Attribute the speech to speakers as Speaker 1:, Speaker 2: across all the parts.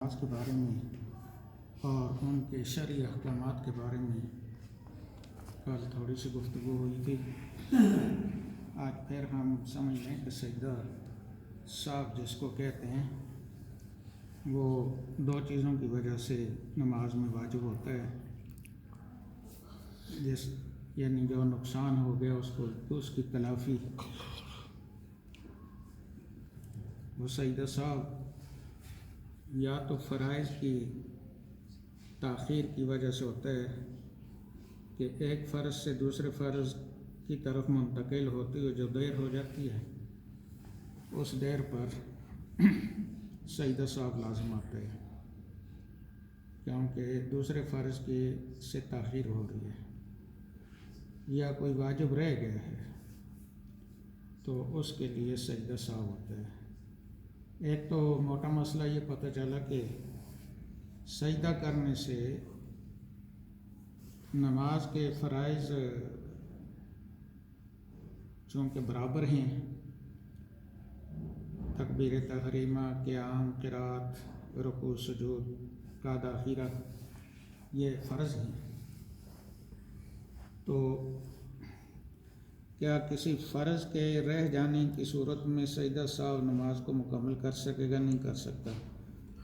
Speaker 1: نماز کے بارے میں اور ان کے شرعی احکامات کے بارے میں کل تھوڑی سی گفتگو ہوئی تھی۔ آج پھر ہم سمجھ لیں کہ سجدہ صاحب جس کو کہتے ہیں وہ دو چیزوں کی وجہ سے نماز میں واجب ہوتا ہے، یعنی جو نقصان ہو گیا اس کی تلافی۔ وہ سجدہ صاحب یا تو فرائض کی تاخیر کی وجہ سے ہوتا ہے کہ ایک فرض سے دوسرے فرض کی طرف منتقل ہوتی ہوئی جو دیر ہو جاتی ہے اس دیر پر سجدہ صاحب لازم آتا ہے، کیونکہ دوسرے فرض کی سے تاخیر ہو رہی ہے یا کوئی واجب رہ گیا ہے تو اس کے لیے سجدہ صاحب ہوتا ہے۔ ایک تو موٹا مسئلہ یہ پتہ چلا کہ سجدہ کرنے سے نماز کے فرائض چونکہ برابر ہیں، تکبیر تحریمہ، قیام، قرات، رکوع، سجود کا داخلہ، یہ فرض ہیں، تو کیا کسی فرض کے رہ جانے کی صورت میں سجدہ سہو نماز کو مکمل کر سکے گا؟ نہیں کر سکتا۔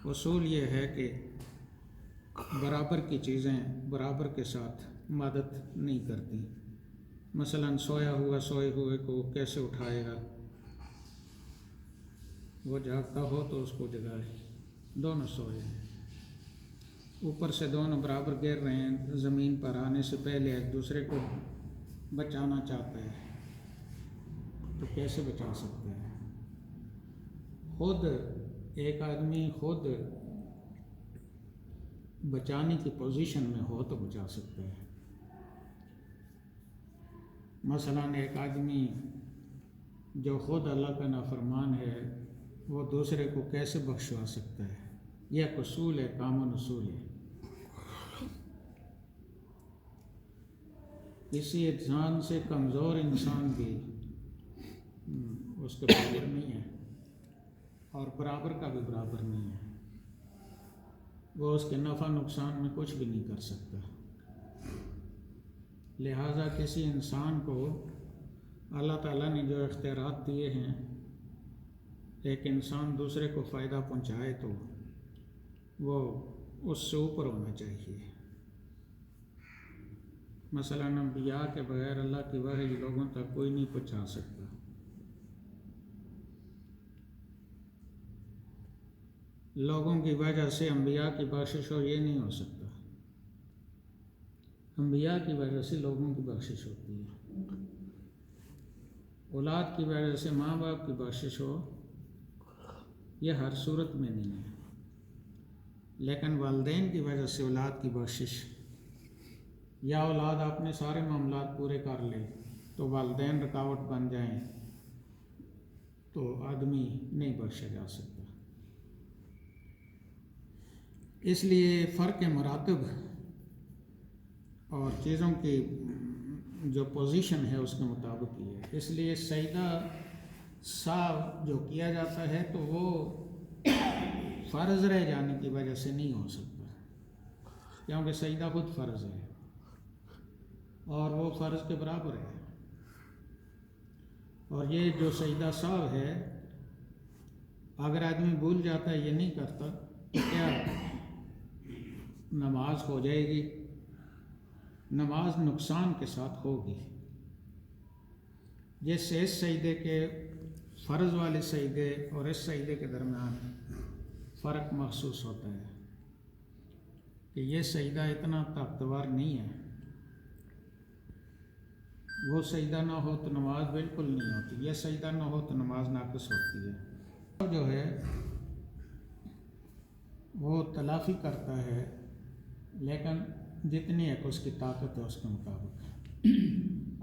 Speaker 1: اصول یہ ہے کہ برابر کی چیزیں برابر کے ساتھ مدد نہیں کرتی۔ مثلا سوئے ہوئے کو کیسے اٹھائے گا؟ وہ جاگتا ہو تو اس کو جگائے، دونوں سوئے ہیں، اوپر سے دونوں برابر گر رہے ہیں، زمین پر آنے سے پہلے ایک دوسرے کو بچانا چاہتا ہے تو کیسے بچا سکتا ہے؟ خود ایک آدمی خود بچانے کی پوزیشن میں ہو تو بچا سکتا ہے۔ مثلا ایک آدمی جو خود اللہ کا نافرمان ہے وہ دوسرے کو کیسے بخشوا سکتا ہے؟ یہ ایک اصول ہے، کامن اصول ہے۔ کسی انسان سے کمزور انسان بھی اس کے برابر نہیں ہے اور برابر کا بھی برابر نہیں ہے، وہ اس کے نفع نقصان میں کچھ بھی نہیں کر سکتا۔ لہٰذا کسی انسان کو اللہ تعالیٰ نے جو اختیارات دیے ہیں، ایک انسان دوسرے کو فائدہ پہنچائے تو وہ اس سے اوپر ہونا چاہیے۔ مثلا انبیاء کے بغیر اللہ کی وحی لوگوں تک کوئی نہیں پہنچا سکتا۔ لوگوں کی وجہ سے انبیاء کی بخشش ہو، یہ نہیں ہو سکتا۔ انبیاء کی وجہ سے لوگوں کی بخشش ہوتی ہے۔ اولاد کی وجہ سے ماں باپ کی بخشش ہو، یہ ہر صورت میں نہیں ہے، لیکن والدین کی وجہ سے اولاد کی بخشش، یا اولاد اپنے سارے معاملات پورے کر لے تو والدین رکاوٹ بن جائیں تو آدمی نہیں بخشا جا سکتا۔ اس لیے فرق مراتب اور چیزوں کی جو پوزیشن ہے اس کے مطابق ہی ہے۔ اس لیے سجدہ سہو جو کیا جاتا ہے تو وہ فرض رہ جانے کی وجہ سے نہیں ہو سکتا، کیونکہ سجدہ خود فرض ہے اور وہ فرض کے برابر ہے۔ اور یہ جو سجدہ سہو ہے، اگر آدمی بھول جاتا ہے، یہ نہیں کرتا، تو کیا نماز ہو جائے گی؟ نماز نقصان کے ساتھ ہوگی۔ جس سے اس سجدے کے فرض والے سجدے اور اس سجدے کے درمیان فرق محسوس ہوتا ہے کہ یہ سجدہ اتنا طاقتور نہیں ہے، وہ سجدہ نہ ہو تو نماز بالکل نہیں ہوتی، یہ سجدہ نہ ہو تو نماز ناقص ہوتی ہے۔ جو ہے وہ تلافی کرتا ہے، لیکن جتنی ایک اس کی طاقت ہے اس کے مطابق۔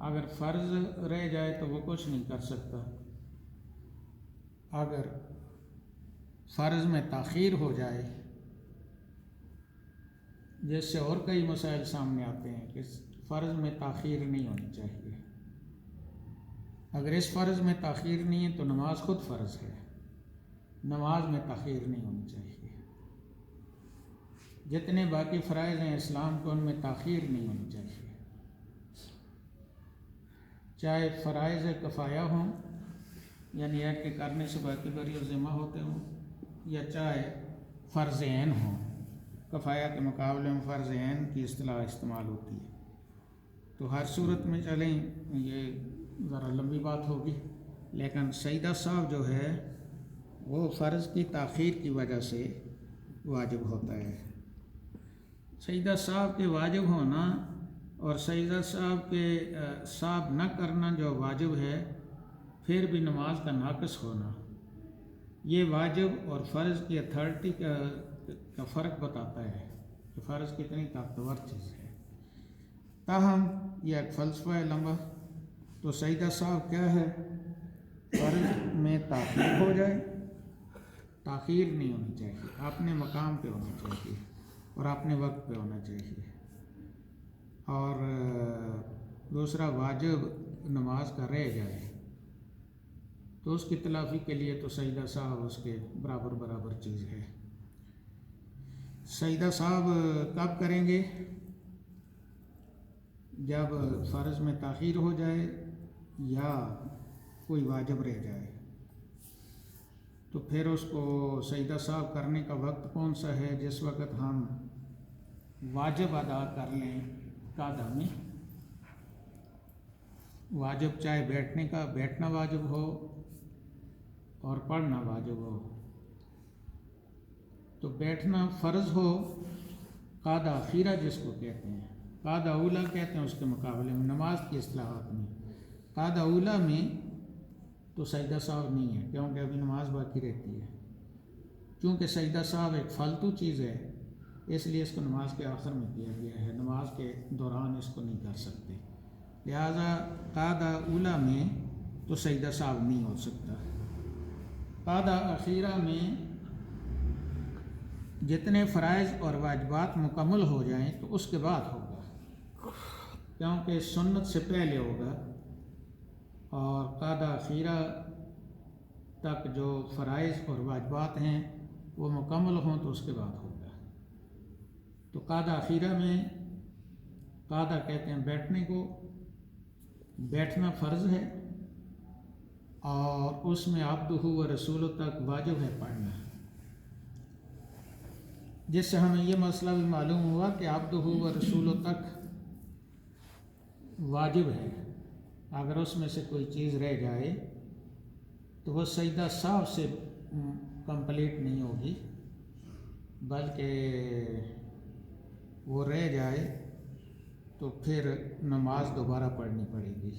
Speaker 1: اگر فرض رہ جائے تو وہ کچھ نہیں کر سکتا، اگر فرض میں تاخیر ہو جائے، جس سے اور کئی مسائل سامنے آتے ہیں کہ فرض میں تاخیر نہیں ہونی چاہیے۔ اگر اس فرض میں تاخیر نہیں ہے تو نماز خود فرض ہے، نماز میں تاخیر نہیں ہونی چاہیے۔ جتنے باقی فرائض ہیں اسلام کو ان میں تاخیر نہیں ہونی چاہیے، چاہے فرائض کفایہ ہوں یعنی ایک کے کرنے سے باقی بری و ذمہ ہوتے ہوں، یا چاہے فرض عین ہوں۔ کفایہ کے مقابلے میں فرض عین کی اصطلاح استعمال ہوتی ہے۔ تو ہر صورت میں چلیں، یہ ذرا لمبی بات ہوگی، لیکن سیدہ صاحب جو ہے وہ فرض کی تاخیر کی وجہ سے واجب ہوتا ہے۔ سیدہ صاحب کے واجب ہونا اور سیدہ صاحب کے صاحب نہ کرنا جو واجب ہے، پھر بھی نماز کا ناقص ہونا، یہ واجب اور فرض کی اتھارٹی کا فرق بتاتا ہے کہ فرض کتنی طاقتور چیز ہے۔ تاہم یہ ایک فلسفہ ہے لمبا۔ تو سیدہ صاحب کیا ہے؟ فرض میں تاخیر ہو جائے، تاخیر نہیں ہونی چاہیے، اپنے مقام پہ ہونا چاہیے اور اپنے وقت پہ ہونا چاہیے۔ اور دوسرا واجب نماز کا رہ جائے تو اس کی تلافی کے لیے تو سیدہ صاحب اس کے برابر چیز ہے۔ سیدہ صاحب کب کریں گے؟ جب فرض میں تاخیر ہو جائے یا کوئی واجب رہ جائے، تو پھر اس کو سیدہ صاحب کرنے کا وقت کون سا ہے؟ جس وقت ہم واجب ادا کر لیں قاعدہ میں، واجب چاہے بیٹھنا واجب ہو اور پڑھنا واجب ہو، تو بیٹھنا فرض ہو، قاعدہ اخیرہ جس کو کہتے ہیں، قاعدہ اولیٰ کہتے ہیں اس کے مقابلے میں نماز کی اصطلاحات میں۔ قاعدہ اولیٰ میں تو سجدہ صاحب نہیں ہے، کیونکہ ابھی نماز باقی رہتی ہے۔ چونکہ سجدہ صاحب ایک فالتو چیز ہے، اس لیے اس کو نماز کے آخر میں کیا گیا ہے، نماز کے دوران اس کو نہیں کر سکتے، لہذا قاعدہ اولیٰ میں تو سجدہ صاحب نہیں ہو سکتا۔ قاعدہ اخیرہ میں جتنے فرائض اور واجبات مکمل ہو جائیں تو اس کے بعد ہوگا، کیونکہ سنت سے پہلے ہوگا، اور قاعدہ اخیرہ تک جو فرائض اور واجبات ہیں وہ مکمل ہوں تو اس کے بعد ہوگا۔ تو قاعدہ اخیرہ میں، قاعدہ کہتے ہیں بیٹھنے کو، بیٹھنا فرض ہے اور اس میں عبدہ و رسولہ تک واجب ہے پڑھنا، جس سے ہمیں یہ مسئلہ بھی معلوم ہوا کہ عبدہ و رسولہ تک واجب ہے۔ اگر اس میں سے کوئی چیز رہ جائے تو وہ سجدہ صاحب سے کمپلیٹ نہیں ہوگی، بلکہ وہ رہ جائے تو پھر نماز دوبارہ پڑھنی پڑے گی،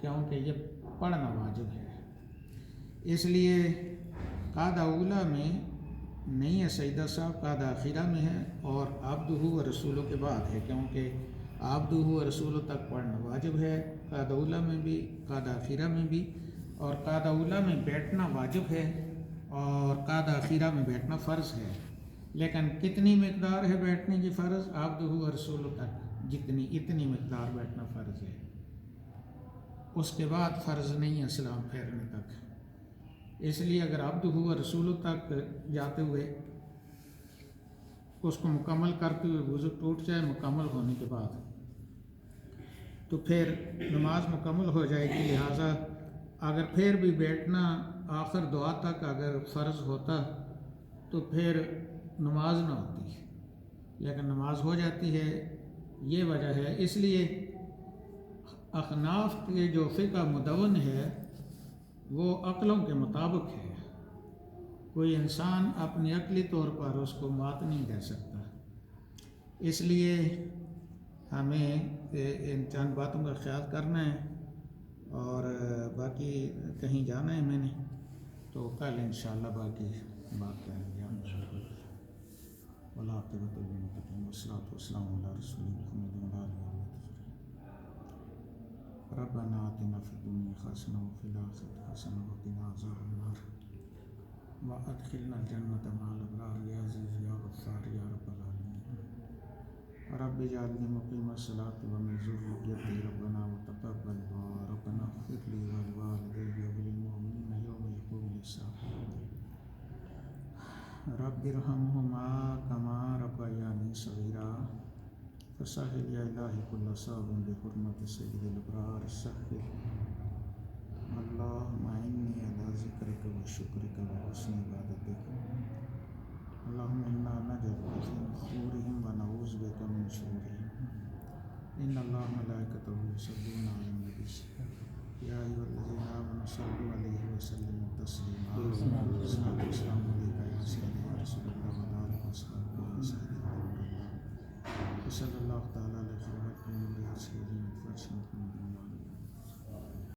Speaker 1: کیونکہ یہ پڑھنا واجب ہے۔ اس لیے قاعدہ اولیٰ میں نہیں ہے سجدہ صاحب، قاعدہ اخیرہ میں ہے، اور عبدہ و رسولہ کے بعد ہے، کیونکہ عبدہ و رسولہ تک پڑھنا واجب ہے، قاعدہ اولیٰ میں بھی، قاعدہ اخیرہ میں بھی۔ اور قاعدہ اولیٰ میں بیٹھنا واجب ہے اور قاعدہ اخیرہ میں بیٹھنا فرض ہے، لیکن کتنی مقدار ہے بیٹھنے کی فرض؟ عبدہ و رسولہ تک اتنی مقدار بیٹھنا فرض ہے، اس کے بعد فرض نہیں ہے سلام پھیرنے تک۔ اس لیے اگر عبدہ و رسولہ تک جاتے ہوئے اس کو مکمل کرتے ہوئے وضو ٹوٹ جائے مکمل ہونے کے بعد، تو پھر نماز مکمل ہو جائے گی۔ لہٰذا اگر پھر بھی بیٹھنا آخر دعا تک اگر فرض ہوتا تو پھر نماز نہ ہوتی، لیکن نماز ہو جاتی ہے، یہ وجہ ہے۔ اس لیے احناف کے جو فقہ مدون ہے وہ عقلوں کے مطابق ہے، کوئی انسان اپنی عقلی طور پر اس کو مات نہیں دے سکتا۔ اس لیے ہمیں ان چند باتوں کا خیال کرنا ہے، اور باقی کہیں جانا ہے میں نے، تو کل انشاءاللہ باقی بات کریں گے انشاءاللہ۔ والعاقبۃ للمتقین والصلاۃ والسلام علی رسول محمد وعلی آلہ وصحبہ۔ ربنا آتنا فی الدنیا حسنہ وفی الآخرۃ حسنہ وقنا عذاب النار وادخلنا الجنۃ مع الابرار یا عزیز یا غفار یا رب العالمین۔ رب اجعلنی مقیم الصلاۃ ومن ذریتی ربنا وتقبل دعاء ربنا اغفر لی ولوالدی وللمؤمنین یوم یقوم الحساب۔ رب ارحمہما کما فساہل یا الہی کل صاب بحرمت سید الابرار سہل اللہم انی علی ذکرک و شکرک و حسن عبادتک اللہم انا نجعلک فی نحورہم و نعوذ بک من شرورہم ان اللہ ملائکتہ یصلون علی النبی یا ایھا الذین آمنوا صلوا علیہ وسلموا تسلیما السلام علیکم یا سیدی یا رسول اللہ و علی آلہ و صحبہ یا سیدی الحمد للہ صلی اللہ تعالیٰ